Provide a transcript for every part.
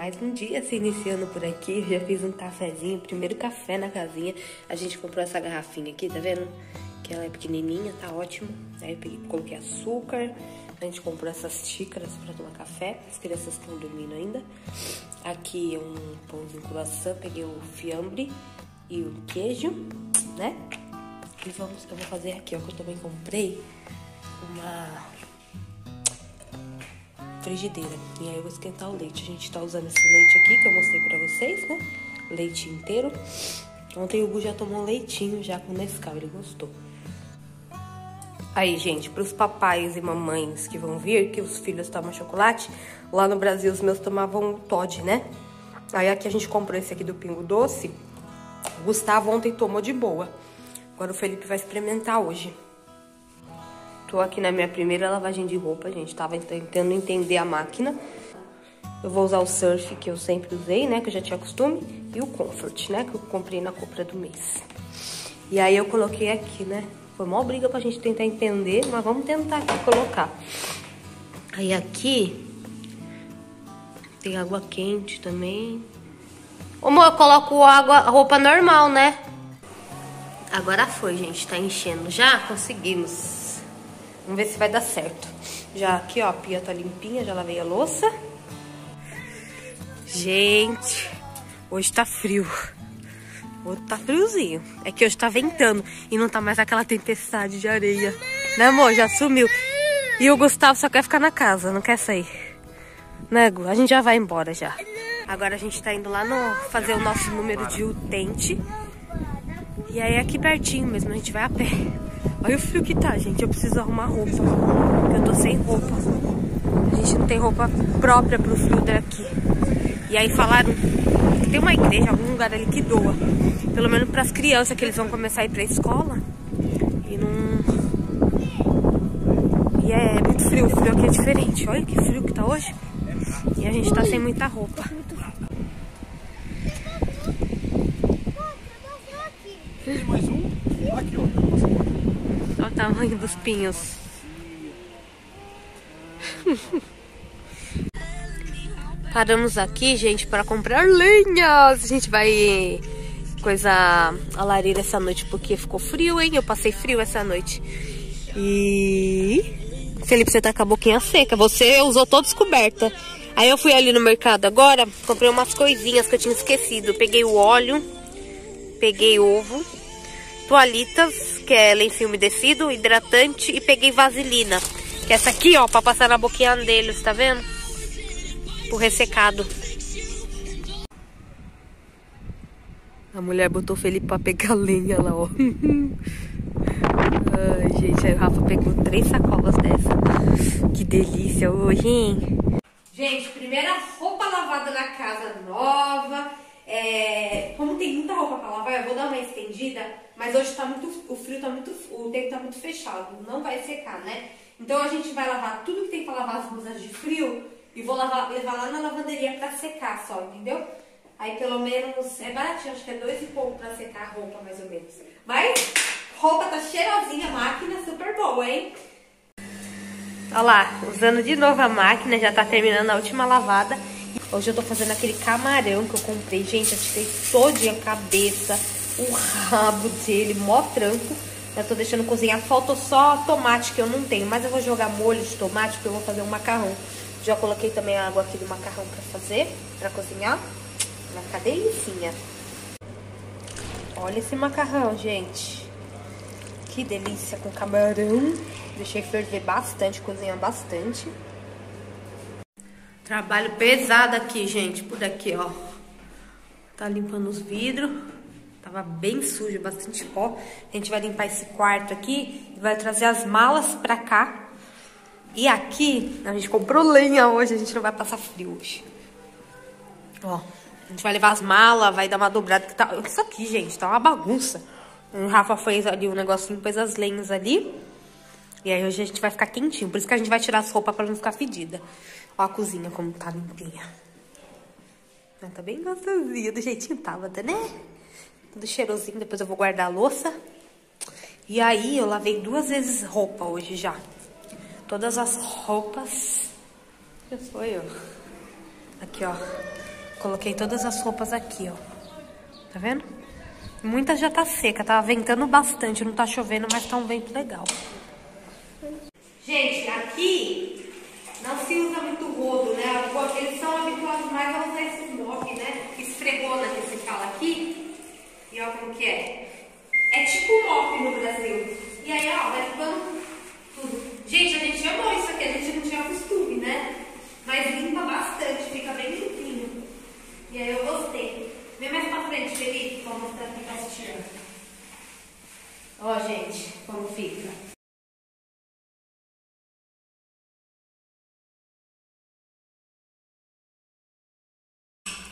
mais um dia se iniciando por aqui. Eu já fiz um cafezinho, primeiro café na casinha. A gente comprou essa garrafinha aqui, tá vendo? Que ela é pequenininha, tá ótimo. Aí eu peguei, coloquei açúcar. A gente comprou essas xícaras pra tomar café. As crianças estão dormindo ainda. Aqui é um pãozinho croissant. Peguei o fiambre e o queijo, né? E eu vou fazer aqui, ó, que eu também comprei uma frigideira. E aí eu vou esquentar o leite. A gente tá usando esse leite aqui que eu mostrei pra vocês, né? Leite inteiro. Ontem o Gu já tomou um leitinho já com Nescau, ele gostou. Aí, gente, pros papais e mamães que vão vir, que os filhos tomam chocolate, lá no Brasil os meus tomavam o Toddy, né? Aí aqui a gente comprou esse aqui do Pingo Doce. O Gustavo ontem tomou de boa. Agora o Felipe vai experimentar hoje. Tô aqui na minha primeira lavagem de roupa, gente. Tava tentando entender a máquina. Eu vou usar o Surf, que eu sempre usei, né? Que eu já tinha costume. E o Comfort, né? Que eu comprei na compra do mês. E aí eu coloquei aqui, né? Foi mó briga pra gente tentar entender, mas vamos tentar aqui colocar. Aí aqui tem água quente também. Ô, amor, eu coloco a roupa normal, né? Agora foi, gente. Tá enchendo já? Conseguimos. Vamos ver se vai dar certo. Já aqui, ó, a pia tá limpinha, já lavei a louça. Gente, hoje tá frio. Hoje tá friozinho. É que hoje tá ventando e não tá mais aquela tempestade de areia. Né, amor? Já sumiu. E o Gustavo só quer ficar na casa, não quer sair. Né, Gu? A gente já vai embora já. Agora a gente tá indo lá fazer o nosso número de utente. E aí é aqui pertinho mesmo, a gente vai a pé. Olha o frio que tá, gente. Eu preciso arrumar roupa, porque eu tô sem roupa. A gente não tem roupa própria pro frio daqui. E aí falaram que tem uma igreja, algum lugar ali que doa. Pelo menos pras crianças, que eles vão começar a ir pra escola. E é muito frio, o frio aqui é diferente. Olha que frio que tá hoje. E a gente tá sem muita roupa. Tem mais um? Aqui, ó. Olha o tamanho dos pinhos. Paramos aqui, gente, para comprar lenhas. A gente vai coisar a lareira essa noite porque ficou frio, hein? Eu passei frio essa noite. E... Felipe, você tá com a boquinha seca. Você usou toda descoberta. Aí eu fui ali no mercado agora, comprei umas coisinhas que eu tinha esquecido. Peguei o óleo, peguei ovo, toalhitas, que é lencinho umedecido, hidratante, e peguei vaselina. Que é essa aqui, ó, pra passar na boquinha deles, tá vendo? Pro ressecado. A mulher botou o Felipe pra pegar lenha lá, ó. Ai, gente, aí o Rafa pegou 3 sacolas dessa. Que delícia hoje, hein? Gente, primeira roupa lavada na casa nova. Como tem muita roupa pra lavar, eu vou dar uma estendida. Mas hoje tá o frio tá muito... O tempo tá muito fechado. Não vai secar, né? Então a gente vai lavar tudo que tem pra lavar as blusas de frio. E vou levar lá na lavanderia pra secar só, entendeu? Aí pelo menos é baratinho, acho que é 2 e pouco pra secar a roupa, mais ou menos. Mas roupa tá cheirosinha, máquina super boa, hein? Olha lá, usando de novo a máquina, já tá terminando a última lavada. Hoje eu tô fazendo aquele camarão que eu comprei. Gente, eu tirei todinha a cabeça, o rabo dele, mó tranco. Eu tô deixando cozinhar, faltou só tomate que eu não tenho. Mas eu vou jogar molho de tomate porque eu vou fazer um macarrão. Já coloquei também a água aqui do macarrão pra fazer, pra cozinhar. Vai ficar delicinha. Olha esse macarrão, gente. Que delícia com camarão. Deixei ferver bastante, cozinhar bastante. Trabalho pesado aqui, gente. Por aqui, ó. Tá limpando os vidros. Tava bem sujo, bastante pó. A gente vai limpar esse quarto aqui e vai trazer as malas pra cá. E aqui, a gente comprou lenha hoje, a gente não vai passar frio hoje. Ó, a gente vai levar as malas, vai dar uma dobrada. Que tá... Isso aqui, gente, tá uma bagunça. O Rafa fez ali um negocinho, pôs as lenhas ali. E aí hoje a gente vai ficar quentinho. Por isso que a gente vai tirar as roupas pra não ficar fedida. Ó a cozinha como tá limpinha. Tá bem gostosinha, do jeitinho tava, né? Tudo cheirosinho, depois eu vou guardar a louça. E aí eu lavei 2 vezes roupa hoje já. Todas as roupas. Já sou eu. Aqui, ó. Coloquei todas as roupas aqui, ó. Tá vendo? Muita já tá seca, tá ventando bastante, não tá chovendo, mas tá um vento legal. Gente, aqui não se usa muito rodo, né? Eles são habituados mais a usar esse mop, né? Esfregona que se fala aqui. E ó como que é. É tipo mop no Brasil. E aí, ó, vai ficando tudo. Gente, a gente amou isso aqui, a gente não tinha costume, né? Mas limpa bastante, fica bem limpinho. E aí eu gostei. Vem mais pra frente, Felipe, pra mostrar aqui pra assistir. Ó, gente, como fica.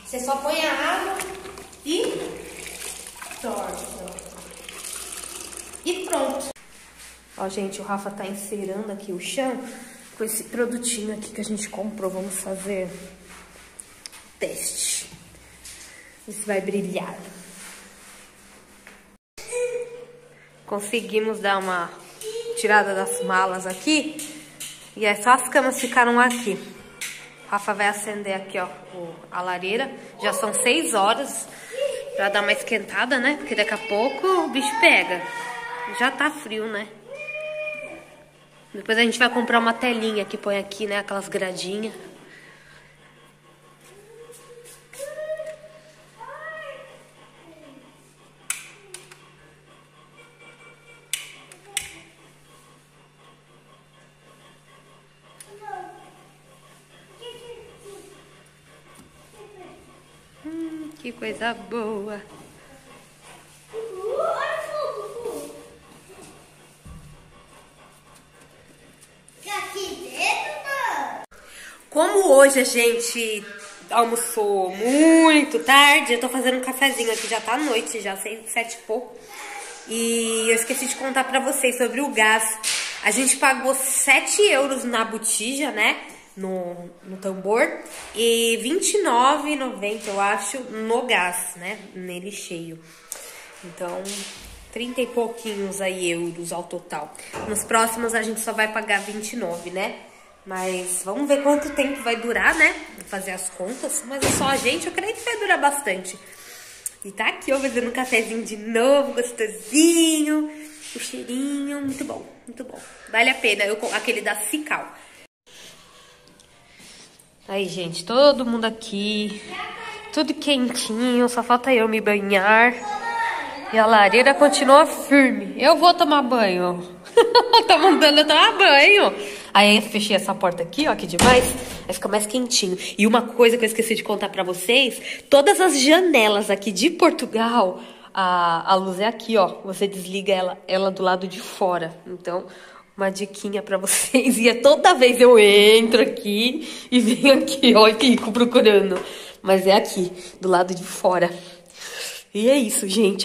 Você só põe a água e torce. E pronto. Ó, gente, o Rafa tá encerando aqui o chão com esse produtinho aqui que a gente comprou. Vamos fazer teste. Ver se vai brilhar. Conseguimos dar uma tirada das malas aqui. E é só as camas ficaram aqui. O Rafa vai acender aqui, ó, a lareira. Já são 6 horas pra dar uma esquentada, né? Porque daqui a pouco o bicho pega. Já tá frio, né? Depois a gente vai comprar uma telinha que põe aqui, né? Aquelas gradinhas. Que coisa boa. Como hoje a gente almoçou muito tarde, eu tô fazendo um cafezinho aqui, já tá noite, já 6, 7 e pouco. E eu esqueci de contar pra vocês sobre o gás. A gente pagou 7 euros na botija, né? No tambor. E R$29,90, eu acho, no gás, né? Nele cheio. Então, 30 e pouquinhos aí euros ao total. Nos próximos a gente só vai pagar 29, né? Mas vamos ver quanto tempo vai durar, né? Vou fazer as contas. Mas é só a gente, eu creio que vai durar bastante. E tá aqui, ó, fazendo um cafezinho de novo, gostosinho. O cheirinho, muito bom, muito bom. Vale a pena, aquele da Cical. Aí, gente, todo mundo aqui. Tudo quentinho, só falta eu me banhar. E a lareira continua firme. Eu vou tomar banho. Tá mandando eu tomar banho. Aí eu fechei essa porta aqui, ó, que demais. Aí fica mais quentinho. E uma coisa que eu esqueci de contar pra vocês. Todas as janelas aqui de Portugal, a luz é aqui, ó. Você desliga ela do lado de fora. Então, uma diquinha pra vocês. E toda vez eu entro aqui e venho aqui, ó, e fico procurando. Mas é aqui, do lado de fora. E é isso, gente.